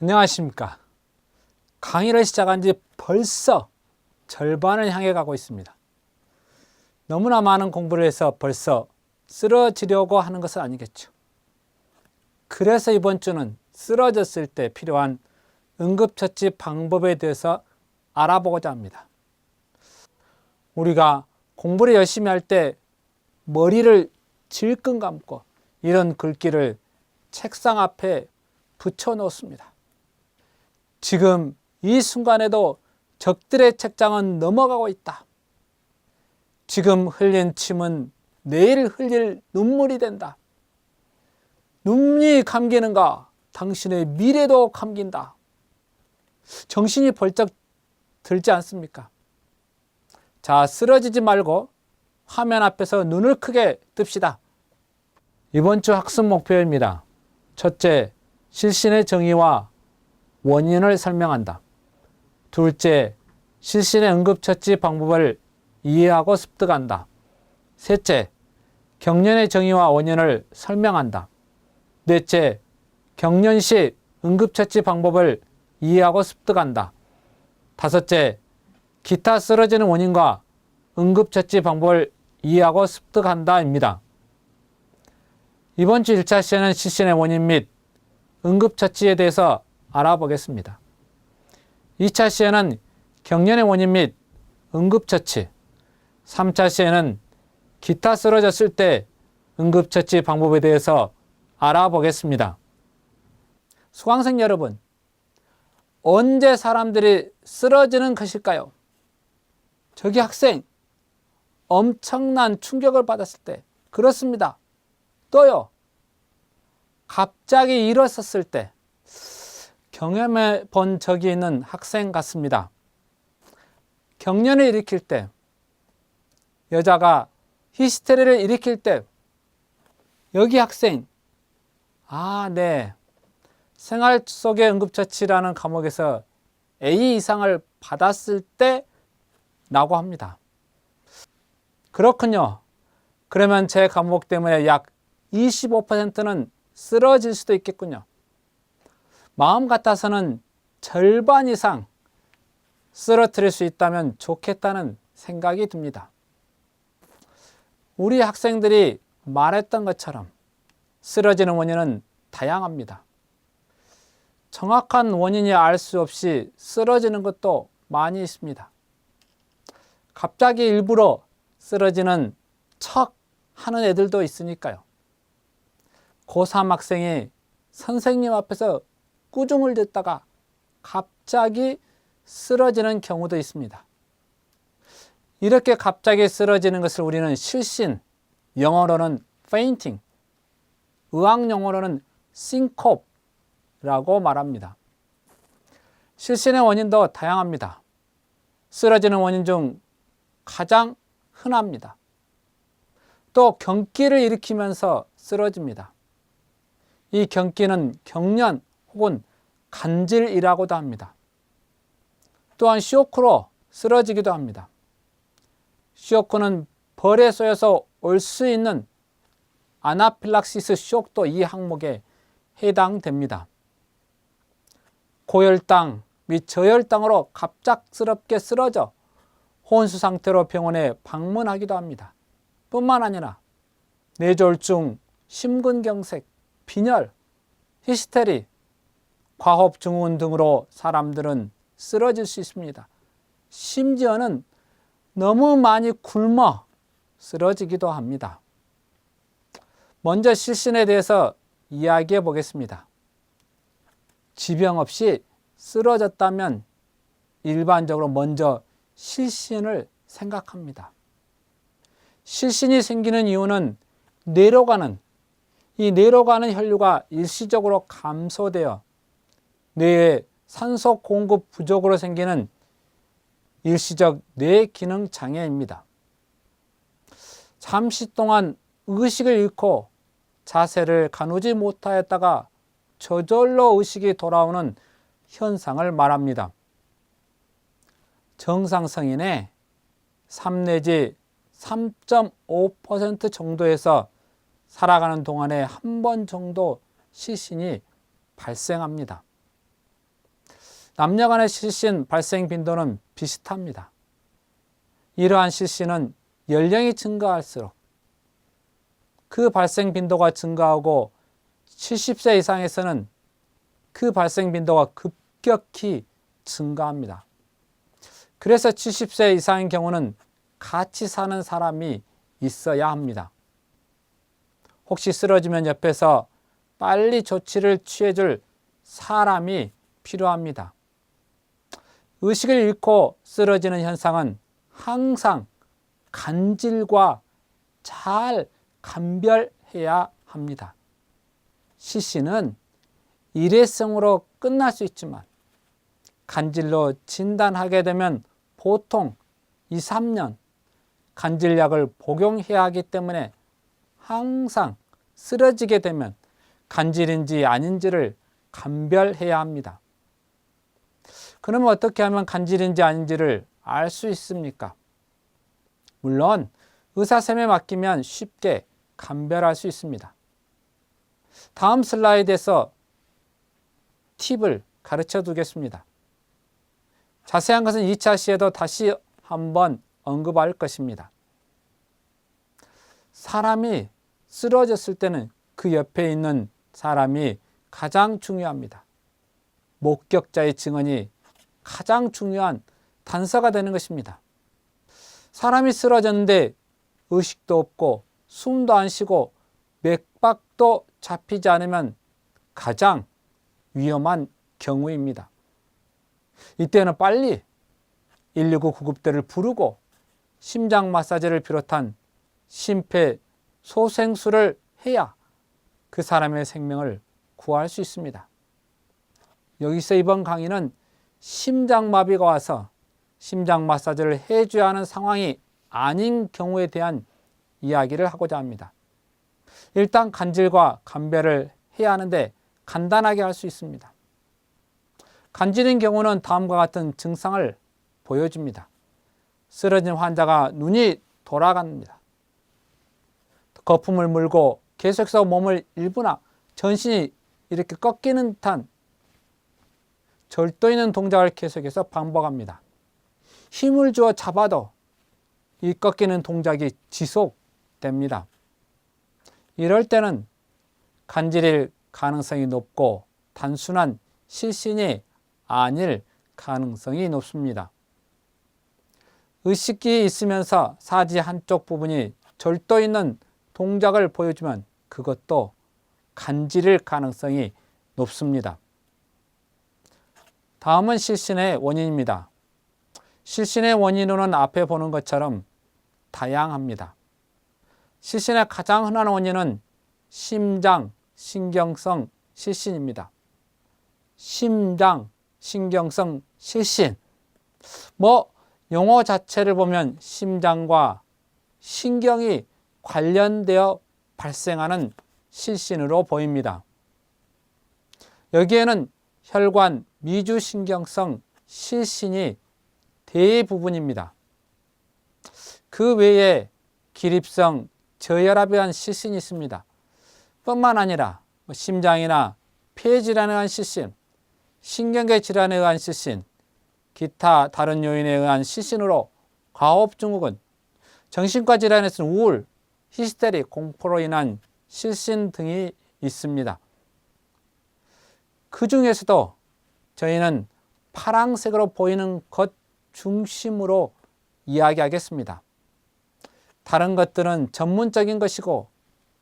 안녕하십니까. 강의를 시작한 지 벌써 절반을 향해 가고 있습니다. 너무나 많은 공부를 해서 벌써 쓰러지려고 하는 것은 아니겠죠. 그래서 이번 주는 쓰러졌을 때 필요한 응급처치 방법에 대해서 알아보고자 합니다. 우리가 공부를 열심히 할 때 머리를 질끈 감고 이런 글귀를 책상 앞에 붙여 놓습니다. 지금 이 순간에도 적들의 책장은 넘어가고 있다. 지금 흘린 침은 내일 흘릴 눈물이 된다. 눈이 감기는가 당신의 미래도 감긴다. 정신이 벌쩍 들지 않습니까? 자, 쓰러지지 말고 화면 앞에서 눈을 크게 뜹시다. 이번 주 학습 목표입니다. 첫째, 실신의 정의와 원인을 설명한다. 둘째, 실신의 응급처치 방법을 이해하고 습득한다. 셋째, 경련의 정의와 원인을 설명한다. 넷째, 경련 시 응급처치 방법을 이해하고 습득한다. 다섯째, 기타 쓰러지는 원인과 응급처치 방법을 이해하고 습득한다입니다. 이번 주 1차 시에는 실신의 원인 및 응급처치에 대해서 알아보겠습니다. 2차 시에는 경련의 원인 및 응급처치, 3차 시에는 기타 쓰러졌을 때 응급처치 방법에 대해서 알아보겠습니다. 수강생 여러분, 언제 사람들이 쓰러지는 것일까요? 저기 학생, 엄청난 충격을 받았을 때, 그렇습니다. 또요, 갑자기 일어섰을 때, 경험해 본 적이 있는 학생 같습니다. 경련을 일으킬 때, 여자가 히스테리를 일으킬 때, 여기 학생, 네, 생활 속의 응급처치라는 과목에서 A 이상을 받았을 때 라고 합니다. 그렇군요. 그러면 제 과목 때문에 약 25%는 쓰러질 수도 있겠군요. 마음 같아서는 절반 이상 쓰러뜨릴 수 있다면 좋겠다는 생각이 듭니다. 우리 학생들이 말했던 것처럼 쓰러지는 원인은 다양합니다. 정확한 원인이 알 수 없이 쓰러지는 것도 많이 있습니다. 갑자기 일부러 쓰러지는 척 하는 애들도 있으니까요. 고3 학생이 선생님 앞에서 꾸중을 듣다가 갑자기 쓰러지는 경우도 있습니다. 이렇게 갑자기 쓰러지는 것을 우리는 실신, 영어로는 fainting, 의학 용어로는 syncope라고 말합니다. 실신의 원인도 다양합니다. 쓰러지는 원인 중 가장 흔합니다. 또 경기를 일으키면서 쓰러집니다. 이 경기는 경련 혹은 간질이라고도 합니다. 또한 쇼크로 쓰러지기도 합니다. 쇼크는 벌에 쏘여서 올 수 있는 아나필락시스 쇼크도 이 항목에 해당됩니다. 고혈당 및 저혈당으로 갑작스럽게 쓰러져 혼수 상태로 병원에 방문하기도 합니다. 뿐만 아니라 뇌졸중, 심근경색, 빈혈, 히스테리, 과호흡증후군 등으로 사람들은 쓰러질 수 있습니다. 심지어는 너무 많이 굶어 쓰러지기도 합니다. 먼저 실신에 대해서 이야기해 보겠습니다. 지병 없이 쓰러졌다면 일반적으로 먼저 실신을 생각합니다. 실신이 생기는 이유는 뇌로 가는 혈류가 일시적으로 감소되어 뇌의 산소 공급 부족으로 생기는 일시적 뇌 기능 장애입니다. 잠시 동안 의식을 잃고 자세를 가누지 못하였다가 저절로 의식이 돌아오는 현상을 말합니다. 정상성인의 3 내지 3.5% 정도에서 살아가는 동안에 한 번 정도 시신이 발생합니다. 남녀 간의 시신 발생 빈도는 비슷합니다. 이러한 시신은 연령이 증가할수록 그 발생 빈도가 증가하고 70세 이상에서는 그 발생 빈도가 급격히 증가합니다. 그래서 70세 이상인 경우는 같이 사는 사람이 있어야 합니다. 혹시 쓰러지면 옆에서 빨리 조치를 취해줄 사람이 필요합니다. 의식을 잃고 쓰러지는 현상은 항상 간질과 잘 감별해야 합니다. 시신은 일회성으로 끝날 수 있지만 간질로 진단하게 되면 보통 2, 3년 간질약을 복용해야 하기 때문에 항상 쓰러지게 되면 간질인지 아닌지를 감별해야 합니다. 그러면 어떻게 하면 간질인지 아닌지를 알 수 있습니까? 물론 의사쌤에 맡기면 쉽게 감별할 수 있습니다. 다음 슬라이드에서 팁을 가르쳐 두겠습니다. 자세한 것은 2차 시에도 다시 한번 언급할 것입니다. 사람이 쓰러졌을 때는 그 옆에 있는 사람이 가장 중요합니다. 목격자의 증언이 가장 중요한 단서가 되는 것입니다. 사람이 쓰러졌는데 의식도 없고 숨도 안 쉬고 맥박도 잡히지 않으면 가장 위험한 경우입니다. 이때는 빨리 119 구급대를 부르고 심장 마사지를 비롯한 심폐소생술을 해야 그 사람의 생명을 구할 수 있습니다. 여기서 이번 강의는 심장마비가 와서 심장 마사지를 해줘야 하는 상황이 아닌 경우에 대한 이야기를 하고자 합니다. 일단 간질과 감별을 해야 하는데 간단하게 할 수 있습니다. 간질인 경우는 다음과 같은 증상을 보여줍니다. 쓰러진 환자가 눈이 돌아갑니다. 거품을 물고 계속해서 몸을 일부나 전신이 이렇게 꺾이는 듯한 절도 있는 동작을 계속해서 반복합니다. 힘을 주어 잡아도 이 꺾이는 동작이 지속됩니다. 이럴 때는 간질일 가능성이 높고 단순한 실신이 아닐 가능성이 높습니다. 의식이 있으면서 사지 한쪽 부분이 절도 있는 동작을 보여주면 그것도 간질일 가능성이 높습니다. 다음은 실신의 원인입니다. 실신의 원인으로는 앞에 보는 것처럼 다양합니다. 실신의 가장 흔한 원인은 심장, 신경성 실신입니다. 심장, 신경성 실신. 용어 자체를 보면 심장과 신경이 관련되어 발생하는 실신으로 보입니다. 여기에는 혈관 미주신경성 실신이 대부분입니다. 그 외에 기립성 저혈압에 의한 실신이 있습니다. 뿐만 아니라 심장이나 폐 질환에 의한 실신, 신경계 질환에 의한 실신, 기타 다른 요인에 의한 실신으로 과호흡증후군, 정신과 질환에서는 우울, 히스테리, 공포로 인한 실신 등이 있습니다. 그 중에서도 저희는 파란색으로 보이는 것 중심으로 이야기하겠습니다. 다른 것들은 전문적인 것이고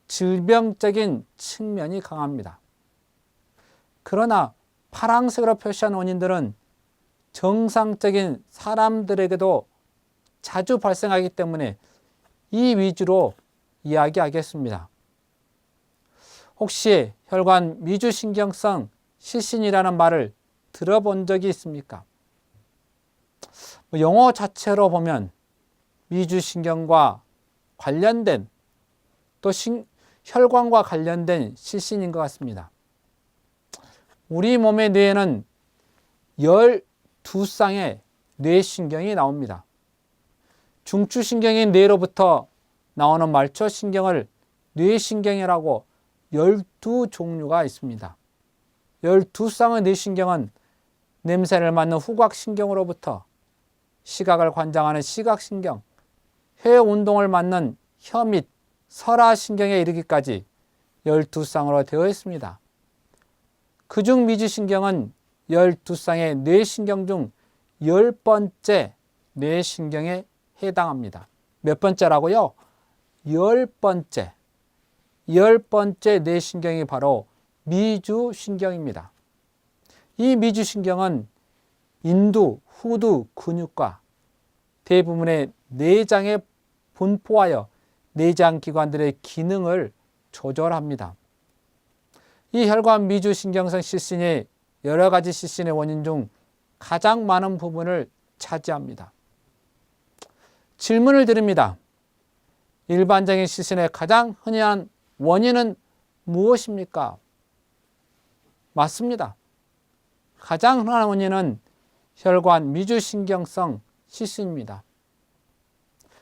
질병적인 측면이 강합니다. 그러나 파란색으로 표시한 원인들은 정상적인 사람들에게도 자주 발생하기 때문에 이 위주로 이야기하겠습니다. 혹시 혈관 미주신경성 실신이라는 말을 들어본 적이 있습니까? 영어 자체로 보면 미주신경과 관련된 또 혈관과 관련된 실신인 것 같습니다. 우리 몸의 뇌에는 12쌍의 뇌신경이 나옵니다. 중추신경인 뇌로부터 나오는 말초신경을 뇌신경이라고 12종류가 있습니다. 12쌍의 뇌신경은 냄새를 맡는 후각신경으로부터 시각을 관장하는 시각신경, 혀 운동을 맡는 혀 및 설화신경에 이르기까지 12쌍으로 되어 있습니다. 그중 미주신경은 12쌍의 뇌신경 중 10번째 뇌신경에 해당합니다. 몇 번째라고요? 10번째. 10번째 뇌신경이 바로 미주신경입니다. 이 미주신경은 인두, 후두 근육과 대부분의 내장에 분포하여 내장기관들의 기능을 조절합니다. 이 혈관 미주신경성 실신이 여러 가지 실신의 원인 중 가장 많은 부분을 차지합니다. 질문을 드립니다. 일반적인 실신의 가장 흔한 원인은 무엇입니까? 맞습니다. 가장 흔한 원인은 혈관 미주신경성 실신입니다.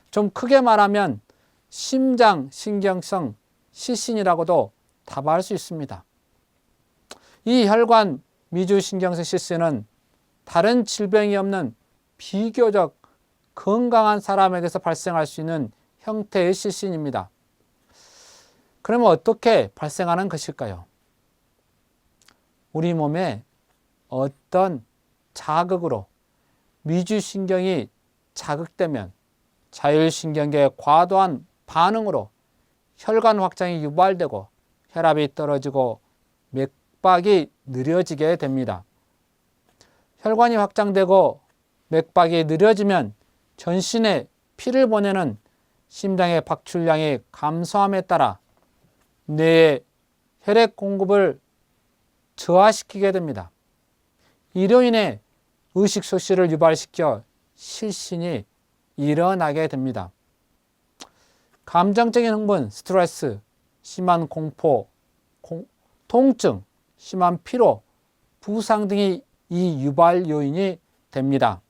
좀 크게 말하면 심장신경성 실신이라고도 답할 수 있습니다. 이 혈관 미주신경성 실신은 다른 질병이 없는 비교적 건강한 사람에게서 발생할 수 있는 형태의 실신입니다. 그러면 어떻게 발생하는 것일까요? 우리 몸에 어떤 자극으로 미주신경이 자극되면 자율신경계의 과도한 반응으로 혈관 확장이 유발되고 혈압이 떨어지고 맥박이 느려지게 됩니다. 혈관이 확장되고 맥박이 느려지면 전신에 피를 보내는 심장의 박출량이 감소함에 따라 뇌에 혈액 공급을 저하시키게 됩니다. 이로 인해 의식 소실을 유발시켜 실신이 일어나게 됩니다. 감정적인 흥분, 스트레스, 심한 공포, 통증, 심한 피로, 부상 등이 이 유발 요인이 됩니다.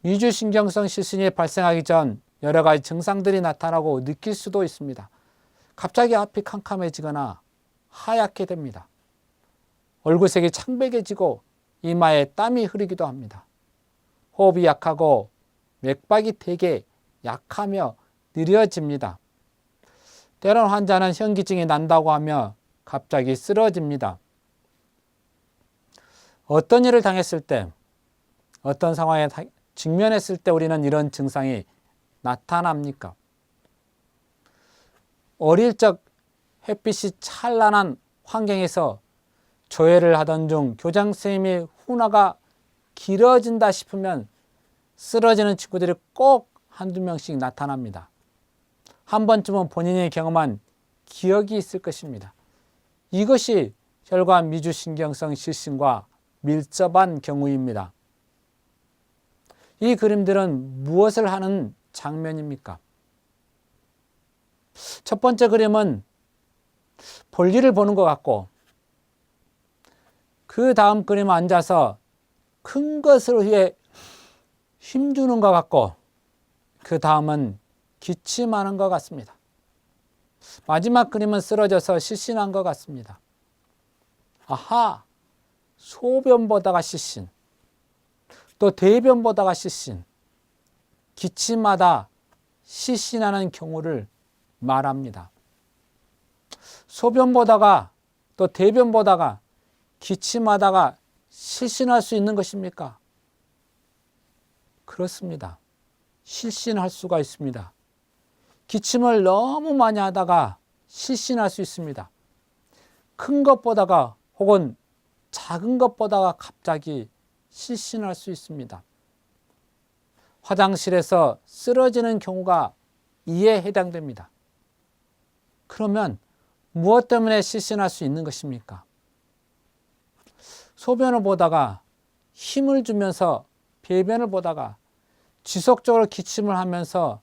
미주신경성 실신이 발생하기 전 여러 가지 증상들이 나타나고 느낄 수도 있습니다. 갑자기 앞이 캄캄해지거나 하얗게 됩니다. 얼굴색이 창백해지고 이마에 땀이 흐르기도 합니다. 호흡이 약하고 맥박이 되게 약하며 느려집니다. 때론 환자는 현기증이 난다고 하며 갑자기 쓰러집니다. 어떤 일을 당했을 때, 어떤 상황에 직면했을 때 우리는 이런 증상이 나타납니까? 어릴 적 햇빛이 찬란한 환경에서 조회를 하던 중 교장선생님이 훈화가 길어진다 싶으면 쓰러지는 친구들이 꼭 한두 명씩 나타납니다. 한 번쯤은 본인이 경험한 기억이 있을 것입니다. 이것이 혈관 미주신경성 실신과 밀접한 경우입니다. 이 그림들은 무엇을 하는 장면입니까? 첫 번째 그림은 볼일을 보는 것 같고, 그 다음 그림은 앉아서 큰 것을 위해 힘주는 것 같고, 그 다음은 기침하는 것 같습니다. 마지막 그림은 쓰러져서 실신한 것 같습니다. 아하! 소변 보다가 실신, 또 대변 보다가 실신, 기침하다 실신하는 경우를 말합니다. 소변 보다가 또 대변 보다가 기침하다가 실신할 수 있는 것입니까? 그렇습니다. 실신할 수가 있습니다. 기침을 너무 많이 하다가 실신할 수 있습니다. 큰 것 보다가 혹은 작은 것 보다가 갑자기 실신할 수 있습니다. 화장실에서 쓰러지는 경우가 이에 해당됩니다. 그러면 무엇 때문에 실신할 수 있는 것입니까? 소변을 보다가 힘을 주면서 배변을 보다가 지속적으로 기침을 하면서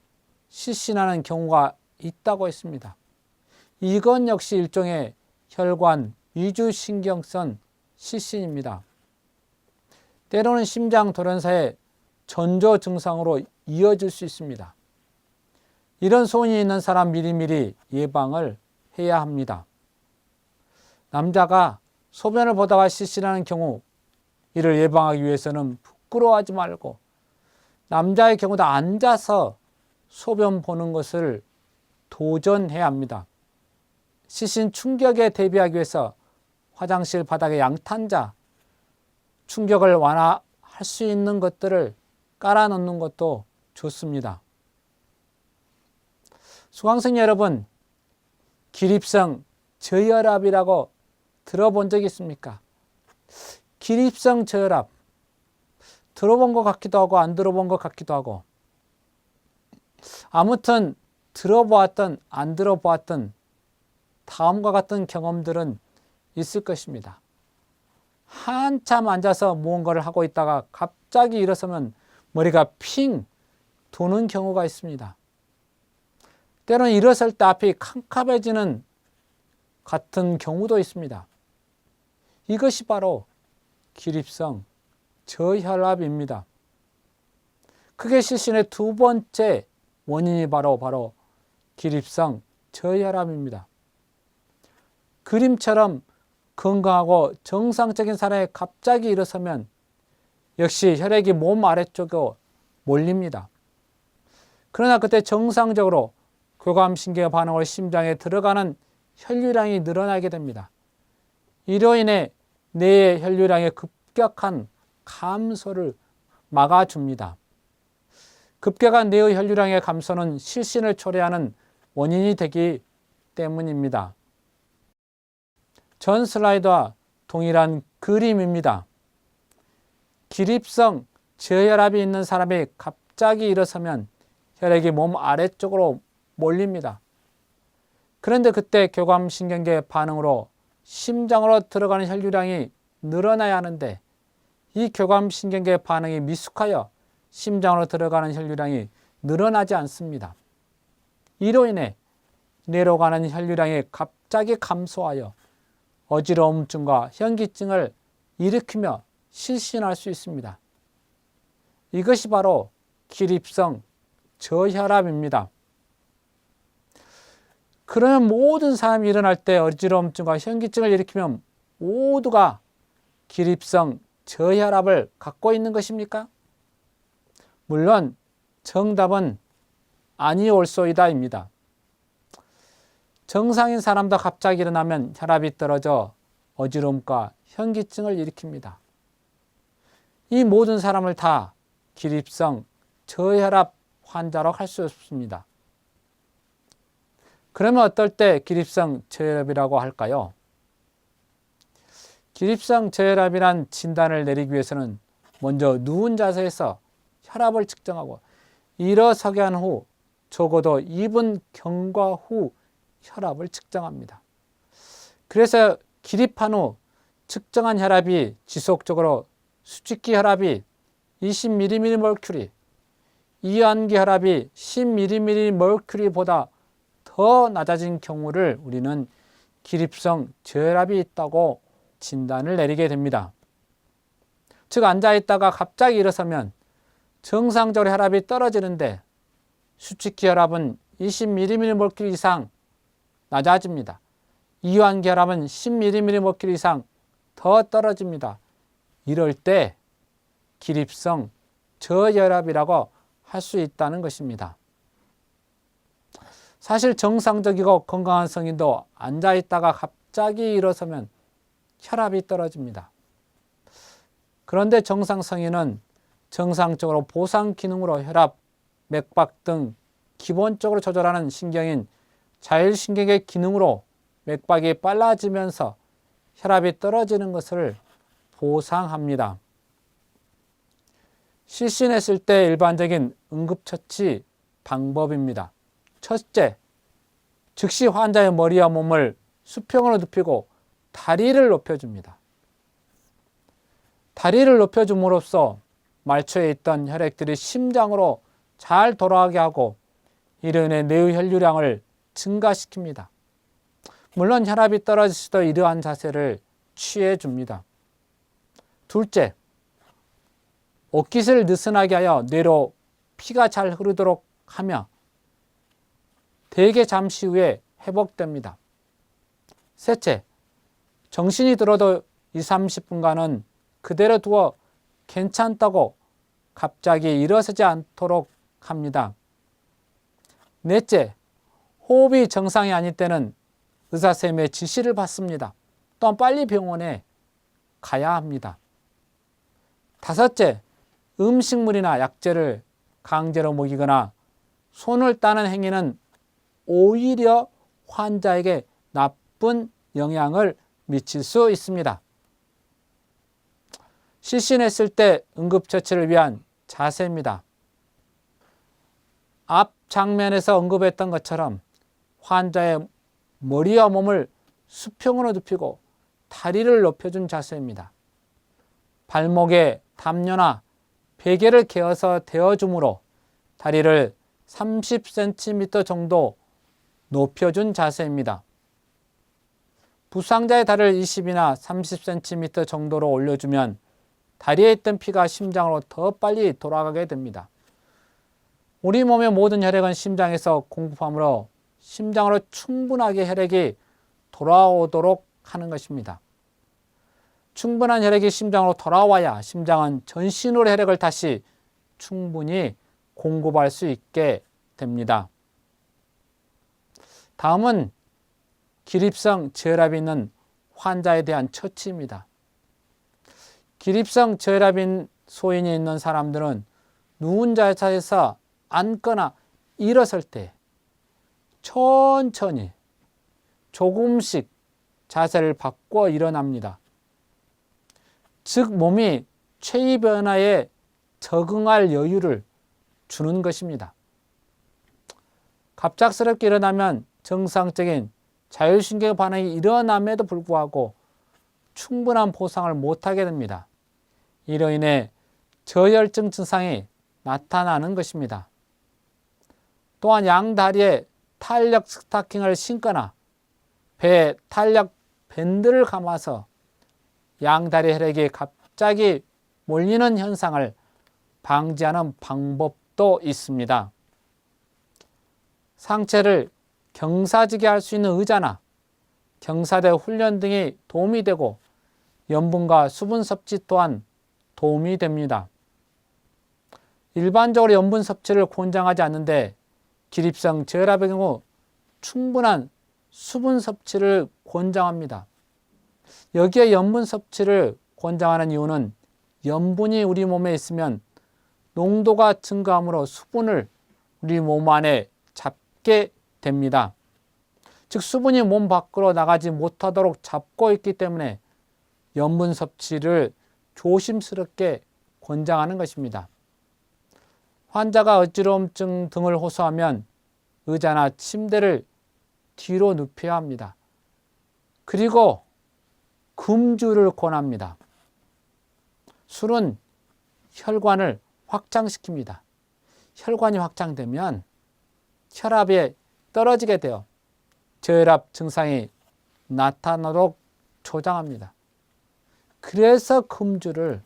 실신하는 경우가 있다고 했습니다. 이건 역시 일종의 혈관 미주신경성 실신입니다. 때로는 심장 돌연사의 전조 증상으로 이어질 수 있습니다. 이런 소원이 있는 사람 미리미리 예방을 해야 합니다. 남자가 소변을 보다가 실신하는 경우 이를 예방하기 위해서는 부끄러워하지 말고 남자의 경우도 앉아서 소변 보는 것을 도전해야 합니다. 시신 충격에 대비하기 위해서 화장실 바닥에 양탄자, 충격을 완화할 수 있는 것들을 깔아놓는 것도 좋습니다. 수강생 여러분, 기립성 저혈압이라고 들어본 적 있습니까? 기립성 저혈압, 들어본 것 같기도 하고 안 들어본 것 같기도 하고, 아무튼 들어보았든 안 들어보았든 다음과 같은 경험들은 있을 것입니다. 한참 앉아서 무언가를 하고 있다가 갑자기 일어서면 머리가 핑 도는 경우가 있습니다. 때로는 일어설 때 앞이 캄캄해지는 같은 경우도 있습니다. 이것이 바로 기립성 저혈압입니다. 크게 실신의 두 번째 원인이 바로 기립성 저혈압입니다. 그림처럼 건강하고 정상적인 사람이 갑자기 일어서면 역시 혈액이 몸 아래쪽으로 몰립니다. 그러나 그때 정상적으로 교감신경의 반응으로 심장에 들어가는 혈류량이 늘어나게 됩니다. 이로 인해 뇌의 혈류량의 급격한 감소를 막아줍니다. 급격한 뇌의 혈류량의 감소는 실신을 초래하는 원인이 되기 때문입니다. 전 슬라이드와 동일한 그림입니다. 기립성 저혈압이 있는 사람이 갑자기 일어서면 혈액이 몸 아래쪽으로 몰립니다. 그런데 그때 교감신경계의 반응으로 심장으로 들어가는 혈류량이 늘어나야 하는데 이 교감신경계의 반응이 미숙하여 심장으로 들어가는 혈류량이 늘어나지 않습니다. 이로 인해 뇌로 가는 혈류량이 갑자기 감소하여 어지러움증과 현기증을 일으키며 실신할 수 있습니다. 이것이 바로 기립성 저혈압입니다. 그러면 모든 사람이 일어날 때 어지러움증과 현기증을 일으키면 모두가 기립성 저혈압을 갖고 있는 것입니까? 물론 정답은 아니올소이다입니다. 정상인 사람도 갑자기 일어나면 혈압이 떨어져 어지러움과 현기증을 일으킵니다. 이 모든 사람을 다 기립성 저혈압 환자로 할 수 없습니다. 그러면 어떨 때 기립성 저혈압이라고 할까요? 기립성 저혈압이란 진단을 내리기 위해서는 먼저 누운 자세에서 혈압을 측정하고 일어서게 한 후 적어도 2분 경과 후 혈압을 측정합니다. 그래서 기립한 후 측정한 혈압이 지속적으로 수축기 혈압이 20mmmercury, 이완기 혈압이 10mmmercury보다 더 낮아진 경우를 우리는 기립성 저혈압이 있다고 진단을 내리게 됩니다. 즉 앉아있다가 갑자기 일어서면 정상적으로 혈압이 떨어지는데 수축기 혈압은 20mmmercury 이상 낮아집니다. 이완기 혈압은 10mmmercury 이상 더 떨어집니다. 이럴 때 기립성 저혈압이라고 할 수 있다는 것입니다. 사실 정상적이고 건강한 성인도 앉아있다가 갑자기 일어서면 혈압이 떨어집니다. 그런데 정상 성인은 정상적으로 보상 기능으로 혈압, 맥박 등 기본적으로 조절하는 신경인 자율신경의 기능으로 맥박이 빨라지면서 혈압이 떨어지는 것을 보상합니다. 실신했을 때 일반적인 응급처치 방법입니다. 첫째, 즉시 환자의 머리와 몸을 수평으로 눕히고 다리를 높여줍니다. 다리를 높여줌으로써 말초에 있던 혈액들이 심장으로 잘 돌아가게 하고 이로 인해 뇌의 혈류량을 증가시킵니다. 물론 혈압이 떨어질 수도 이러한 자세를 취해 줍니다. 둘째, 옷깃을 느슨하게 하여 뇌로 피가 잘 흐르도록 하며 대개 잠시 후에 회복됩니다. 셋째, 정신이 들어도 20-30분간은 그대로 두어 괜찮다고 갑자기 일어서지 않도록 합니다. 넷째, 호흡이 정상이 아닐 때는 의사선생님의 지시를 받습니다. 또한 빨리 병원에 가야 합니다. 다섯째, 음식물이나 약재를 강제로 먹이거나 손을 따는 행위는 오히려 환자에게 나쁜 영향을 미칠 수 있습니다. 실신했을 때 응급처치를 위한 자세입니다. 앞 장면에서 언급했던 것처럼 환자의 머리와 몸을 수평으로 눕히고 다리를 높여준 자세입니다. 발목에 담요나 베개를 개어서 대어줌으로 다리를 30cm 정도 높여준 자세입니다. 부상자의 다리를 20이나 30cm 정도로 올려주면 다리에 있던 피가 심장으로 더 빨리 돌아가게 됩니다. 우리 몸의 모든 혈액은 심장에서 공급하므로 심장으로 충분하게 혈액이 돌아오도록 하는 것입니다. 충분한 혈액이 심장으로 돌아와야 심장은 전신으로 혈액을 다시 충분히 공급할 수 있게 됩니다. 다음은 기립성 저혈압이 있는 환자에 대한 처치입니다. 기립성 저혈압인 소인이 있는 사람들은 누운 자세에서 앉거나 일어설 때 천천히 조금씩 자세를 바꿔 일어납니다. 즉 몸이 체위 변화에 적응할 여유를 주는 것입니다. 갑작스럽게 일어나면 정상적인 자율신경 반응이 일어남에도 불구하고 충분한 보상을 못하게 됩니다. 이로 인해 저혈증 증상이 나타나는 것입니다. 또한 양다리에 탄력 스타킹을 신거나 배에 탄력 밴드를 감아서 양다리 혈액이 갑자기 몰리는 현상을 방지하는 방법도 있습니다. 상체를 경사지게 할 수 있는 의자나 경사대 훈련 등이 도움이 되고 염분과 수분 섭취 또한 도움이 됩니다. 일반적으로 염분 섭취를 권장하지 않는데 기립성 저혈압의 경우 충분한 수분 섭취를 권장합니다. 여기에 염분 섭취를 권장하는 이유는 염분이 우리 몸에 있으면 농도가 증가함으로 수분을 우리 몸 안에 잡게 됩니다. 즉 수분이 몸 밖으로 나가지 못하도록 잡고 있기 때문에 염분 섭취를 조심스럽게 권장하는 것입니다. 환자가 어지러움증 등을 호소하면 의자나 침대를 뒤로 눕혀야 합니다. 그리고 금주를 권합니다. 술은 혈관을 확장시킵니다. 혈관이 확장되면 혈압이 떨어지게 되어 저혈압 증상이 나타나도록 조장합니다. 그래서 금주를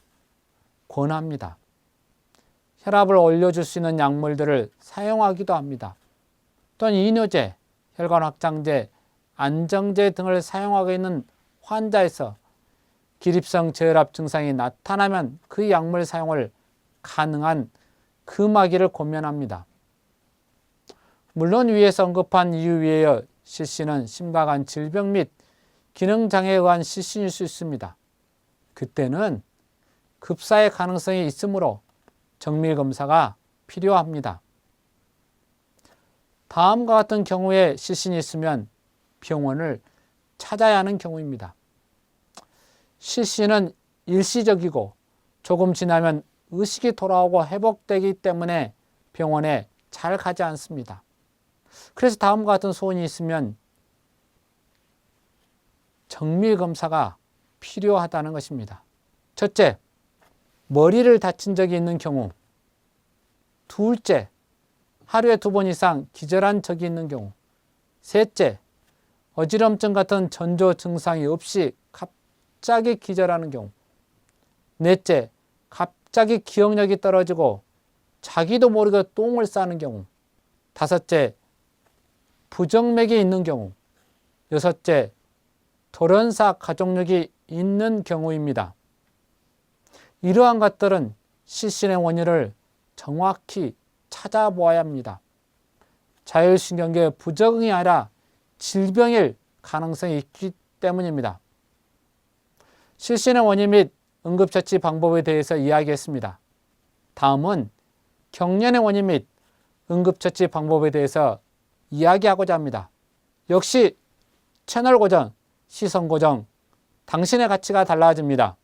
권합니다. 혈압을 올려줄 수 있는 약물들을 사용하기도 합니다. 또는 이뇨제, 혈관 확장제, 안정제 등을 사용하고 있는 환자에서 기립성 저혈압 증상이 나타나면 그 약물 사용을 가능한 금하기를 권면합니다. 물론 위에서 언급한 이유 위에 실신은 심각한 질병 및 기능장애에 의한 실신일 수 있습니다. 그때는 급사의 가능성이 있으므로 정밀검사가 필요합니다. 다음과 같은 경우에 실신이 있으면 병원을 찾아야 하는 경우입니다. 실신은 일시적이고 조금 지나면 의식이 돌아오고 회복되기 때문에 병원에 잘 가지 않습니다. 그래서 다음과 같은 소원이 있으면 정밀검사가 필요하다는 것입니다. 첫째, 머리를 다친 적이 있는 경우. 둘째, 하루에 2번 이상 기절한 적이 있는 경우. 셋째, 어지럼증 같은 전조 증상이 없이 갑자기 기절하는 경우. 넷째, 갑자기 기억력이 떨어지고 자기도 모르게 똥을 싸는 경우. 다섯째, 부정맥이 있는 경우. 여섯째, 돌연사 가족력이 있는 경우입니다. 이러한 것들은 실신의 원인을 정확히 찾아보아야 합니다. 자율신경계 부적응이 아니라 질병일 가능성이 있기 때문입니다. 실신의 원인 및 응급처치 방법에 대해서 이야기했습니다. 다음은 경련의 원인 및 응급처치 방법에 대해서 이야기하고자 합니다. 역시 채널 고정, 시선 고정, 당신의 가치가 달라집니다.